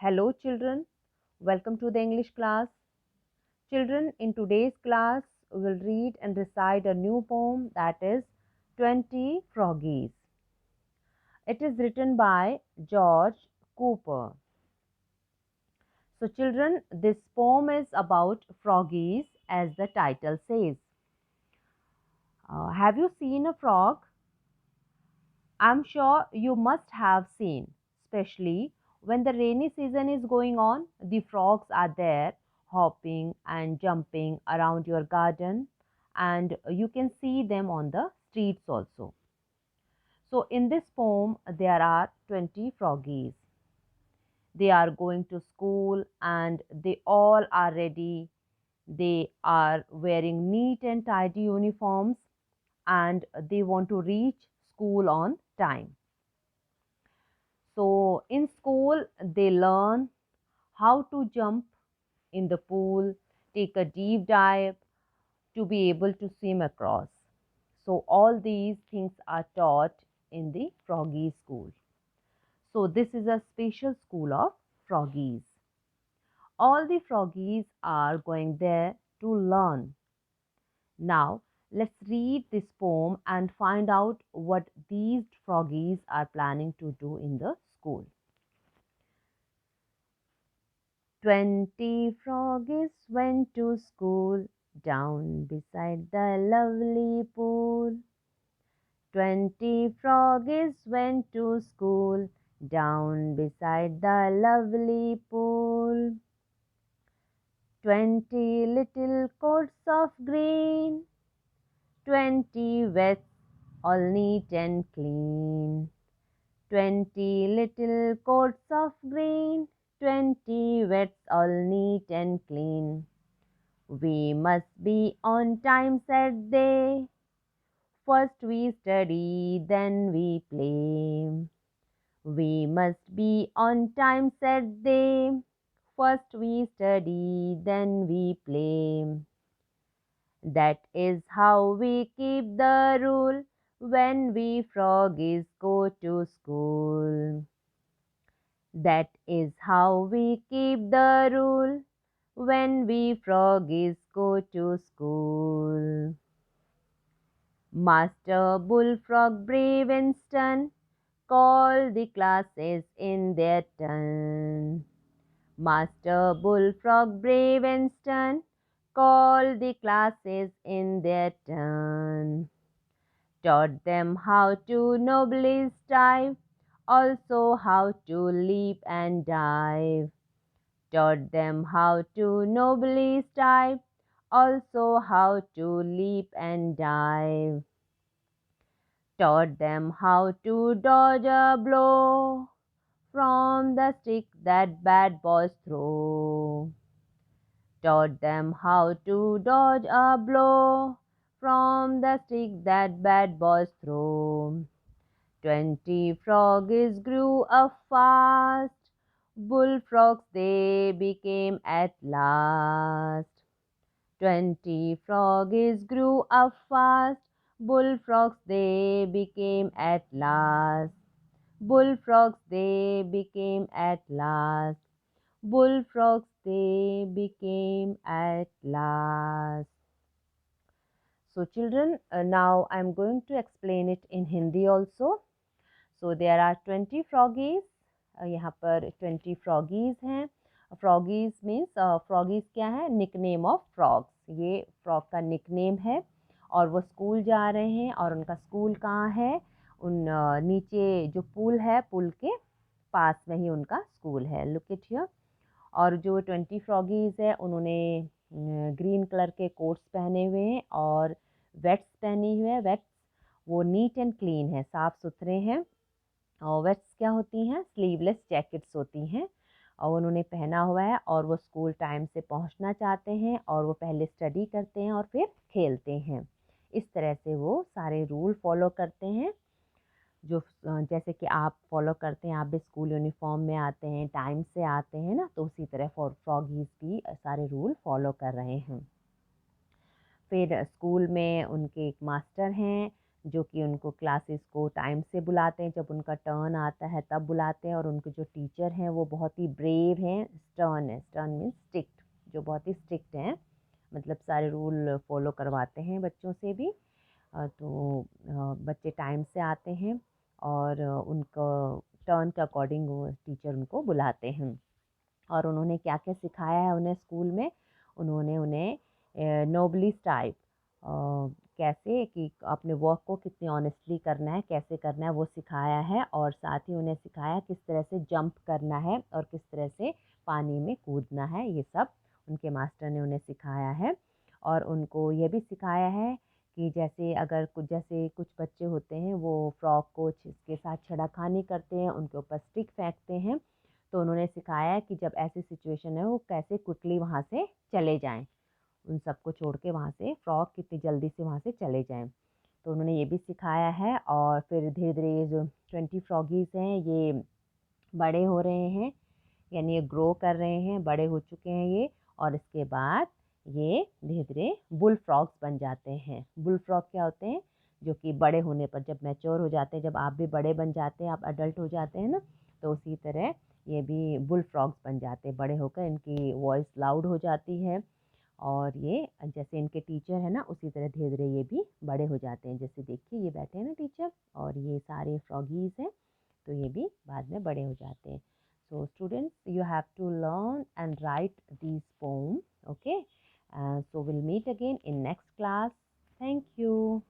Hello children, welcome to the English class. Children, in today's class, we will read and recite a new poem that is 20 Froggies. It is written by George Cooper. So children, this poem is about froggies as the title says. Have you seen a frog? I'm sure you must have seen, especially when the rainy season is going on. The frogs are there hopping and jumping around your garden, and you can see them on the streets also. So, in this poem, there are 20 froggies. They are going to school and they all are ready. They are wearing neat and tidy uniforms and they want to reach school on time. So, in school, they learn how to jump in the pool, take a deep dive to be able to swim across. So, all these things are taught in the Froggy School. So, this is a special school of froggies. All the froggies are going there to learn. Now, let's read this poem and find out what these froggies are planning to do in the school. 20 froggies went to school down beside the lovely pool. 20 froggies went to school down beside the lovely pool. 20 little coats of green, 20 wets all neat and clean. 20 little coats of green, 20 wets all neat and clean. We must be on time, said they. First we study, then we play. We must be on time, said they. First we study, then we play. That is how we keep the rule when we froggies go to school. That is how we keep the rule when we froggies go to school. Master Bullfrog brave and stern called the classes in their turn. Master Bullfrog brave and stern called the classes in their turn. Taught them how to nobly strive, also how to leap and dive. Taught them how to nobly strive, also how to leap and dive. Taught them how to dodge a blow from the stick that bad boys throw. Taught them how to dodge a blow from the stick that bad boys throw. 20 froggies grew up fast, bullfrogs they became at last. 20 froggies grew up fast, bullfrogs they became at last. Bullfrogs they became at last. Bullfrogs they became at last. So children, now I am going to explain it in Hindi also. So there are 20 froggies. यहाँ पर 20 froggies हैं. Froggies means froggies क्या है? Nickname of frogs. ये frog का nickname है और वो स्कूल जा रहे हैं और उनका स्कूल कहाँ है? उन नीचे जो पुल है, पुल के पास में ही उनका स्कूल है. Look at here. और जो 20 फ्रॉगीज़ है उन्होंने ग्रीन कलर के कोट्स पहने हुए हैं और वेट्स पहनी हुई है. वेट्स वो नीट एंड क्लीन है, साफ़ सुथरे हैं. और वेट्स क्या होती हैं? स्लीवलेस जैकेट्स होती हैं और उन्होंने पहना हुआ है और वो स्कूल टाइम से पहुंचना चाहते हैं और वो पहले स्टडी करते हैं और फिर खेलते हैं. इस तरह से वो सारे रूल फॉलो करते हैं जो जैसे कि आप फॉलो करते हैं. आप भी स्कूल यूनिफॉर्म में आते हैं, टाइम से आते हैं ना, तो उसी तरह फ्रॉगीज़ भी सारे रूल फॉलो कर रहे हैं. फिर स्कूल में उनके एक मास्टर हैं जो कि उनको क्लासेस को टाइम से बुलाते हैं, जब उनका टर्न आता है तब बुलाते हैं। और उनके जो टीचर हैं वो बहुत ही ब्रेव हैं, स्टर्न है, स्टर्न मीन्स स्ट्रिक्ट, जो बहुत ही स्ट्रिक्ट हैं, मतलब सारे रूल फॉलो करवाते हैं बच्चों से भी। तो बच्चे टाइम से आते हैं और उनको टर्न के अकॉर्डिंग वो टीचर उनको बुलाते हैं। और उन्होंने क्या क्या सिखाया है उन्हें स्कूल में, उन्होंने उन्हें नोबली टाइप कैसे कि अपने वर्क को कितनी ऑनेस्टली करना है, कैसे करना है वो सिखाया है। और साथ ही उन्हें सिखाया किस तरह से जंप करना है और किस तरह से पानी में कूदना है, ये सब उनके मास्टर ने उन्हें सिखाया है। और उनको ये भी सिखाया है कि जैसे अगर कुछ बच्चे होते हैं वो फ्रॉक को के साथ छेड़खानी करते हैं, उनके ऊपर स्टिक फेंकते हैं, तो उन्होंने सिखाया है कि जब ऐसी सिचुएशन है वो कैसे क्विकली वहाँ से चले जाएं, उन सबको छोड़ के वहाँ से फ्रॉक कितनी जल्दी से वहाँ से चले जाएं। तो उन्होंने ये भी सिखाया है। और फिर धीरे धीरे ये जो 20 फ्रॉगीज़ हैं ये बड़े हो रहे हैं, यानी ये ग्रो कर रहे हैं, बड़े हो चुके हैं ये। और इसके बाद ये धीरे धीरे बुल फ्रॉग्स बन जाते हैं। बुल फ्रॉग क्या होते हैं, जो कि बड़े होने पर जब मैच्योर हो जाते हैं, जब आप भी बड़े बन जाते हैं, आप अडल्ट हो जाते हैं ना, तो उसी तरह ये भी बुल फ्रॉग्स बन जाते हैं। बड़े होकर इनकी वॉइस लाउड हो जाती है और ये जैसे इनके टीचर है ना, उसी तरह धीरे धीरे ये भी बड़े हो जाते हैं। जैसे देखिए ये बैठे हैं ना टीचर, और ये सारे फ्रॉगीज़ हैं, तो ये भी बाद में बड़े हो जाते हैं। So students, you have to learn and write these poems. Okay. So we'll meet again in next class. Thank you.